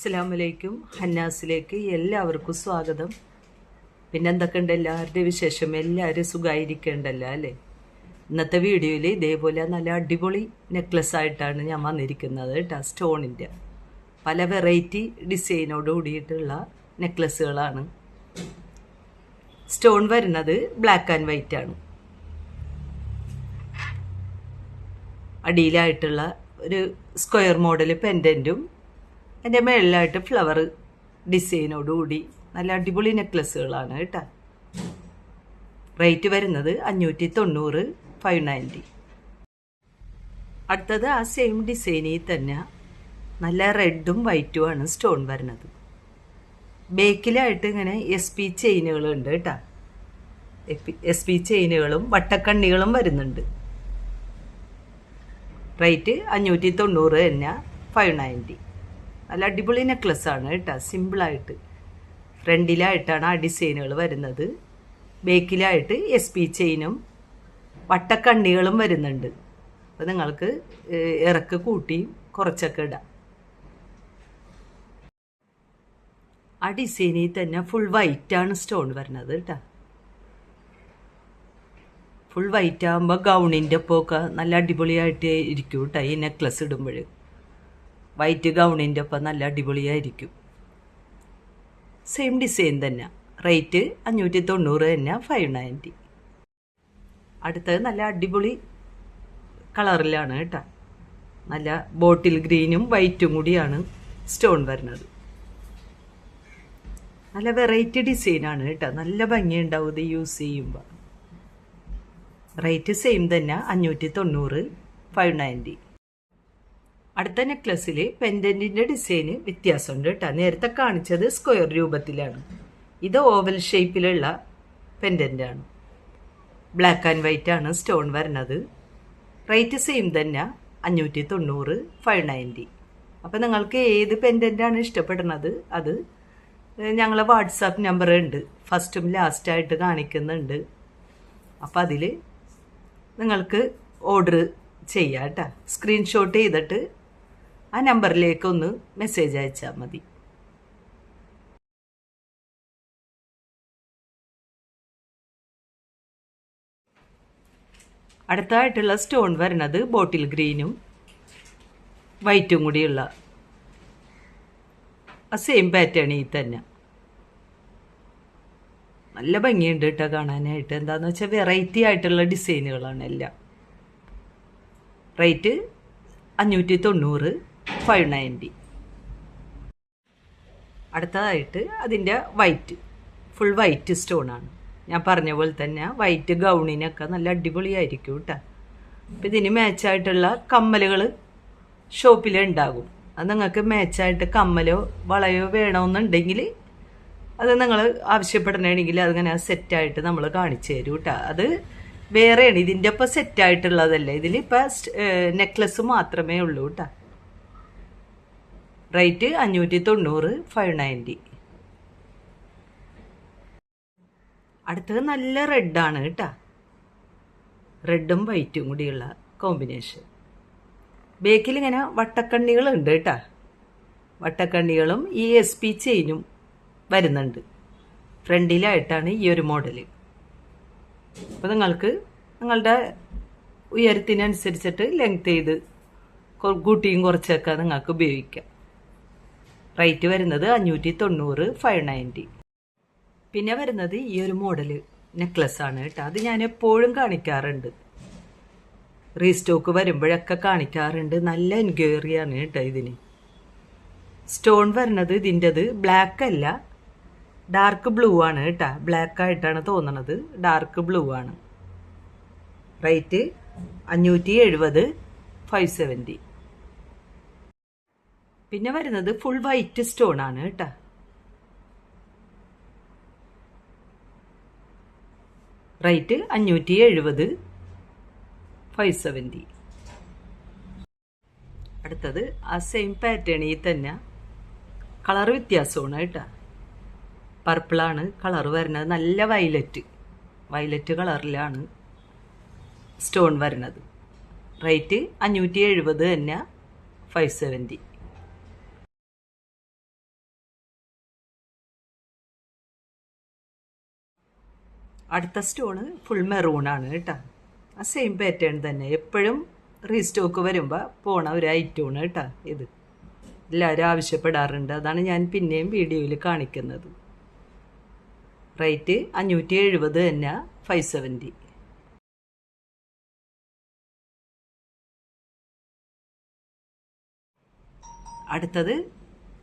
അസ്സലാമലൈക്കും. ഹന്നാസിലേക്ക് എല്ലാവർക്കും സ്വാഗതം. പിന്നെ എന്തൊക്കെയുണ്ട് എല്ലാവരുടെ വിശേഷം? എല്ലാവരും സുഖമായിരിക്കേണ്ടല്ലോ അല്ലേ? ഇന്നത്തെ വീഡിയോയിൽ ഇതേപോലെ നല്ല അടിപൊളി നെക്ലസ് ആയിട്ടാണ് ഞാൻ വന്നിരിക്കുന്നത് കേട്ടോ. സ്റ്റോണിൻ്റെ പല വെറൈറ്റി ഡിസൈനോട് കൂടിയിട്ടുള്ള നെക്ലസ്സുകളാണ്. സ്റ്റോൺ വരുന്നത് ബ്ലാക്ക് ആൻഡ് വൈറ്റ് ആണ്. അടിയിലായിട്ടുള്ള ഒരു സ്ക്വയർ മോഡൽ പെൻഡൻറ്റും അതിൻ്റെ മേളിലായിട്ട് ഫ്ലവർ ഡിസൈനോടുകൂടി നല്ല അടിപൊളി നെക്ലസ്സുകളാണ് കേട്ടോ. റേറ്റ് വരുന്നത് 590, 590. അടുത്തത് ആ സെയിം ഡിസൈനിൽ തന്നെ നല്ല റെഡും വൈറ്റുമാണ് സ്റ്റോൺ വരുന്നത്. ബേക്കിലായിട്ട് ഇങ്ങനെ SP ചെയിനുകളുണ്ട് കേട്ടോ. SP ചെയിനുകളും വട്ടക്കണ്ണികളും വരുന്നുണ്ട്. റേറ്റ് 590 തന്നെ, 590. നല്ല അടിപൊളി നെക്ലസ്സാണ് കേട്ടോ. സിമ്പിളായിട്ട് ഫ്രണ്ടിലായിട്ടാണ് ആ ഡിസൈനുകൾ വരുന്നത്. ബേക്കിലായിട്ട് SP ചെയിനും വട്ടക്കണ്ണികളും വരുന്നുണ്ട്. അപ്പോൾ നിങ്ങൾക്ക് ഇറക്ക് കൂട്ടി കുറച്ചൊക്കെ ഇടാം. ആ ഡിസൈനിൽ തന്നെ ഫുൾ വൈറ്റാണ് സ്റ്റോൺ വരുന്നത് കേട്ടോ. ഫുൾ വൈറ്റ് ആകുമ്പോൾ ഗൗണിൻ്റെ ഒപ്പമൊക്കെ നല്ല അടിപൊളിയായിട്ട് ഇരിക്കും കേട്ടോ. ഈ നെക്ലസ് ഇടുമ്പോൾ വൈറ്റ് ഗൗണിൻ്റെ ഒപ്പം നല്ല അടിപൊളിയായിരിക്കും. സെയിം ഡിസൈൻ തന്നെ. റേറ്റ് 590 തന്നെ, 590. അടുത്തത് നല്ല അടിപൊളി കളറിലാണ് കേട്ടോ. നല്ല ബോട്ടിൽ ഗ്രീനും വൈറ്റും കൂടിയാണ് സ്റ്റോൺ വരുന്നത്. നല്ല വെറൈറ്റി ഡിസൈനാണ് കേട്ടോ. നല്ല ഭംഗിയുണ്ടാവും ഇത് യൂസ് ചെയ്യുമ്പോൾ. റേറ്റ് സെയിം തന്നെ, 590, 590. അടുത്ത നെക്ലസ്സിൽ പെൻഡൻറ്റിൻ്റെ ഡിസൈന് വ്യത്യാസമുണ്ട് കേട്ടോ. നേരത്തെ കാണിച്ചത് സ്ക്വയർ രൂപത്തിലാണ്. ഇത് ഓവൽ ഷേപ്പിലുള്ള പെൻഡൻ്റാണ്. ബ്ലാക്ക് ആൻഡ് വൈറ്റ് ആണ് സ്റ്റോൺ വരുന്നത്. റേറ്റ് സെയിം തന്നെ, 590, 590. അപ്പോൾ നിങ്ങൾക്ക് ഏത് പെൻഡൻ്റാണ് ഇഷ്ടപ്പെടുന്നത് അത് ഞങ്ങളെ വാട്സാപ്പ് നമ്പർ ഉണ്ട്, ഫസ്റ്റും ലാസ്റ്റായിട്ട് കാണിക്കുന്നുണ്ട്. അപ്പോൾ അതിൽ നിങ്ങൾക്ക് ഓർഡർ ചെയ്യാം കേട്ടോ. സ്ക്രീൻഷോട്ട് ചെയ്തിട്ട് ആ നമ്പറിലേക്കൊന്ന് മെസ്സേജ് അയച്ചാൽ മതി. അടുത്തതായിട്ടുള്ള സ്റ്റോൺ വരുന്നത് ബോട്ടിൽ ഗ്രീനും വൈറ്റും കൂടിയുള്ള ആ സെയിം പാറ്റേണിൽ തന്നെ. നല്ല ഭംഗിയുണ്ട് കേട്ടോ കാണാനായിട്ട്. എന്താണെന്ന് വെച്ചാൽ വെറൈറ്റി ആയിട്ടുള്ള ഡിസൈനുകളാണ് എല്ലാം. റേറ്റ് 590, 590. അടുത്തതായിട്ട് അതിൻ്റെ വൈറ്റ്, ഫുൾ വൈറ്റ് സ്റ്റോണാണ്. ഞാൻ പറഞ്ഞ പോലെ തന്നെ വൈറ്റ് ഗൗണിനൊക്കെ നല്ല അടിപൊളിയായിരിക്കും കേട്ടോ. അപ്പം ഇതിന് മാച്ചായിട്ടുള്ള കമ്മലുകൾ ഷോപ്പിലുണ്ടാകും. അത് നിങ്ങൾക്ക് മാച്ചായിട്ട് കമ്മലോ വളയോ വേണമെന്നുണ്ടെങ്കിൽ അത് നിങ്ങൾ ആവശ്യപ്പെടണമെങ്കിൽ അതിങ്ങനെ സെറ്റായിട്ട് നമ്മൾ കാണിച്ചു തരും കേട്ടോ. അത് വേറെയാണ്, ഇതിൻ്റെ ഒപ്പം സെറ്റായിട്ടുള്ളതല്ല. ഇതിലിപ്പോൾ നെക്ലസ് മാത്രമേ ഉള്ളൂ കേട്ടോ. റേറ്റ് 590, 590. അടുത്തത് നല്ല റെഡാണ് കേട്ടോ. റെഡും വൈറ്റും കൂടിയുള്ള കോമ്പിനേഷൻ. ബേക്കിൽ ഇങ്ങനെ വട്ടക്കണ്ണികളുണ്ട് കേട്ടോ. വട്ടക്കണ്ണികളും ഈ SP ചെയിനും വരുന്നുണ്ട്. ഫ്രണ്ടിലായിട്ടാണ് ഈ ഒരു മോഡൽ. അപ്പോൾ നിങ്ങൾക്ക് നിങ്ങളുടെ ഉയരത്തിനനുസരിച്ചിട്ട് ലെങ്ത് ചെയ്ത് കൂട്ടിയും കുറച്ചൊക്കെ നിങ്ങൾക്ക് ഉപയോഗിക്കാം. റേറ്റ് വരുന്നത് 590, 590. പിന്നെ വരുന്നത് ഈ ഒരു മോഡൽ നെക്ലസ്സാണ് കേട്ടോ. അത് ഞാൻ എപ്പോഴും കാണിക്കാറുണ്ട്, റീസ്റ്റോക്ക് വരുമ്പോഴൊക്കെ കാണിക്കാറുണ്ട്. നല്ല എൻക്വയറിയാണ് കേട്ടോ ഇതിന്. സ്റ്റോൺ വരുന്നത് ഇതിൻ്റെത് ബ്ലാക്ക് അല്ല, ഡാർക്ക് ബ്ലൂ ആണ് കേട്ടോ. ബ്ലാക്ക് ആയിട്ടാണ് തോന്നണത്, ഡാർക്ക് ബ്ലൂ ആണ്. റേറ്റ് 570, 570. പിന്നെ വരുന്നത് ഫുൾ വൈറ്റ് സ്റ്റോൺ ആണ് കേട്ടോ. റേറ്റ് 570, 570. അടുത്തത് ആ സെയിം പാറ്റേണിൽ തന്നെ കളർ വ്യത്യാസമാണ് കേട്ടോ. പർപ്പിളാണ് കളർ വരുന്നത്. നല്ല വയലറ്റ് കളറിലാണ് സ്റ്റോൺ വരുന്നത്. റേറ്റ് 570 തന്നെ, 570. അടുത്ത സ്റ്റോണ് ഫുൾ മെറൂണാണ് കേട്ടോ. ആ സെയിം പാറ്റേൺ തന്നെ എപ്പോഴും റീസ്റ്റോക്ക് വരുമ്പോൾ പോണ ഒരു ഐറ്റമാണ് കേട്ടോ ഇത്. എല്ലാവരും ആവശ്യപ്പെടാറുണ്ട്, അതാണ് ഞാൻ പിന്നെയും വീഡിയോയിൽ കാണിക്കുന്നത്. റേറ്റ് 570 തന്നെ, 570. അടുത്തത്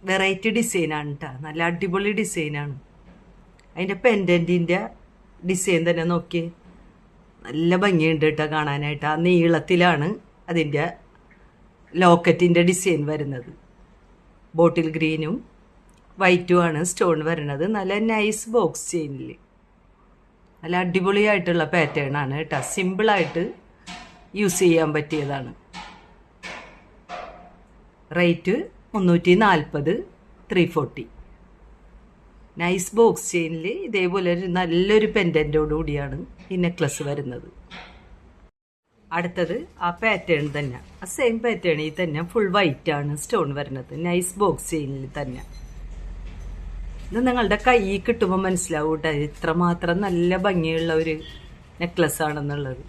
വെറൈറ്റി ഡിസൈനാണ് കേട്ടോ. നല്ല അടിപൊളി ഡിസൈനാണ്. അതിൻ്റെ പെൻഡൻറ്റിൻ്റെ ഡിസൈൻ തന്നെ നോക്കിയേ, നല്ല ഭംഗിയുണ്ട് കേട്ടോ കാണാനായിട്ട്. ആ നീളത്തിലാണ് അതിൻ്റെ ലോക്കറ്റിൻ്റെ ഡിസൈൻ വരുന്നത്. ബോട്ടിൽ ഗ്രീനും വൈറ്റുമാണ് സ്റ്റോൺ വരുന്നത്. നല്ല നൈസ് ബോക്സ് ചെയിനിൽ നല്ല അടിപൊളിയായിട്ടുള്ള പാറ്റേൺ ആണ് കേട്ടോ. സിമ്പിളായിട്ട് യൂസ് ചെയ്യാൻ പറ്റിയതാണ്. റേറ്റ് 340, 340. നൈസ് ബോക്സ് ചെയിനിൽ ഇതേപോലെ ഒരു നല്ലൊരു പെൻഡൻറ്റോടു കൂടിയാണ് ഈ നെക്ലസ് വരുന്നത്. അടുത്തത് ആ പാറ്റേൺ തന്നെ, ആ സെയിം പാറ്റേണിൽ തന്നെ ഫുൾ വൈറ്റ് ആണ് സ്റ്റോൺ വരുന്നത്. നൈസ് ബോക്സ് ചെയിനിൽ തന്നെ. ഇത് നിങ്ങളുടെ കയ്യിൽ കിട്ടുമ്പോൾ മനസ്സിലാവും കേട്ടോ ഇത്രമാത്രം നല്ല ഭംഗിയുള്ള ഒരു നെക്ലസ് ആണെന്നുള്ളത്.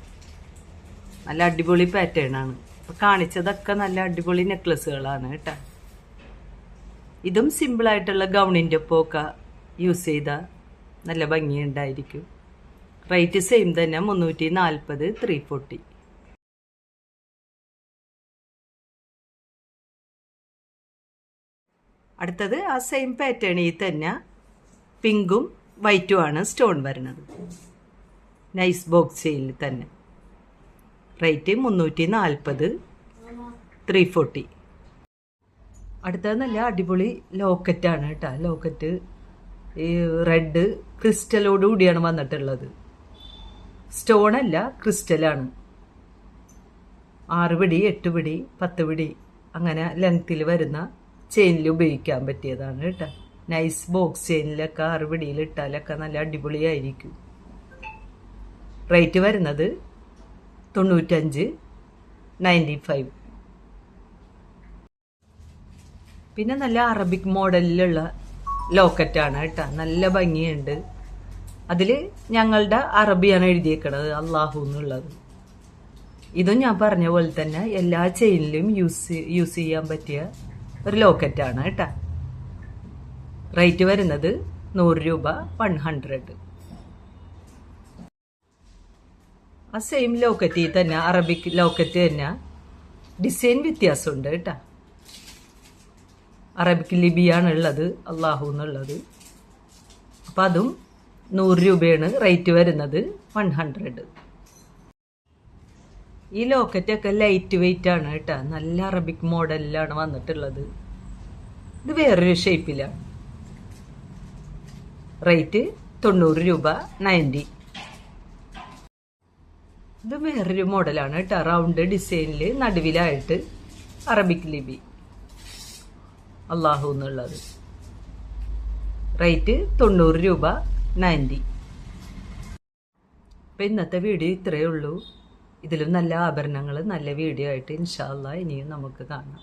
നല്ല അടിപൊളി പാറ്റേൺ ആണ്. അപ്പോൾ കാണിച്ചതൊക്കെ നല്ല അടിപൊളി നെക്ലസ്സുകളാണ് കേട്ടോ. ഇതും സിമ്പിളായിട്ടുള്ള ഗൗണിൻ്റെ ഒപ്പമൊക്കെ യൂസ് ചെയ്താൽ നല്ല ഭംഗിയുണ്ടായിരിക്കും. റേറ്റ് സെയിം തന്നെ, 340, 340. അടുത്തത് ആ സെയിം പാറ്റേണിൽ തന്നെ പിങ്കും വൈറ്റും ആണ് സ്റ്റോൺ വരുന്നത്. നൈസ് ബോക്സ് ചെയിനിൽ തന്നെ. റേറ്റ് 340, 340. അടുത്തത് നല്ല അടിപൊളി ലോക്കറ്റാണ് കേട്ടോ. ലോക്കറ്റ് ഈ റെഡ് ക്രിസ്റ്റലോട് കൂടിയാണ് വന്നിട്ടുള്ളത്. സ്റ്റോണല്ല, ക്രിസ്റ്റലാണ്. 6 പിടി, 8 പിടി, 10 പിടി അങ്ങനെ ലെങ്ത്തിൽ വരുന്ന ചെയിനിൽ ഉപയോഗിക്കാൻ പറ്റിയതാണ് കേട്ടോ. നൈസ് ബോക്സ് ചെയിനിലൊക്കെ 6 പിടിയിൽ ഇട്ടാലൊക്കെ നല്ല അടിപൊളിയായിരിക്കും. റേറ്റ് വരുന്നത് 95, 95. പിന്നെ നല്ല അറബിക് മോഡലിലുള്ള ലോക്കറ്റാണ് കേട്ടോ. നല്ല ഭംഗിയുണ്ട്. അതിൽ ഞങ്ങളുടെ അറബിയാണ് എഴുതിയേക്കണത്, അള്ളാഹു എന്നുള്ളത്. ഇതും ഞാൻ പറഞ്ഞ പോലെ തന്നെ എല്ലാ ചെയിനിലും യൂസ് ചെയ്യാൻ പറ്റിയ ഒരു ലോക്കറ്റാണ് കേട്ടോ. റേറ്റ് വരുന്നത് 100 രൂപ, 100. ആ സെയിം ലോക്കറ്റിൽ തന്നെ അറബിക് ലോക്കറ്റ് തന്നെ ഡിസൈൻ വ്യത്യാസമുണ്ട് കേട്ടോ. അറബിക് ലിപിയാണ് ഉള്ളത്, അള്ളാഹു എന്നുള്ളത്. അപ്പം അതും 100 രൂപയാണ് റേറ്റ് വരുന്നത്, 100. ഈ ലോക്കറ്റൊക്കെ ലൈറ്റ് വെയിറ്റ് ആണ് കേട്ടോ. നല്ല അറബിക് മോഡലിലാണ് വന്നിട്ടുള്ളത്. ഇത് വേറൊരു ഷേപ്പിലാണ്. റേറ്റ് 90 രൂപ, 90. ഇത് വേറൊരു മോഡലാണ് കേട്ടോ. റൗണ്ട് ഡിസൈനിൽ നടുവിലായിട്ട് അറബിക് ലിപി, അള്ളാഹു എന്നുള്ളത്. റേറ്റ് 90 രൂപ, 90. അപ്പം ഇന്നത്തെ വീഡിയോ ഇത്രയേ ഉള്ളൂ. ഇതിലും നല്ല ആഭരണങ്ങൾ നല്ല വീഡിയോ ആയിട്ട് ഇൻഷാ അല്ലാഹ് ഇനിയും നമുക്ക് കാണാം.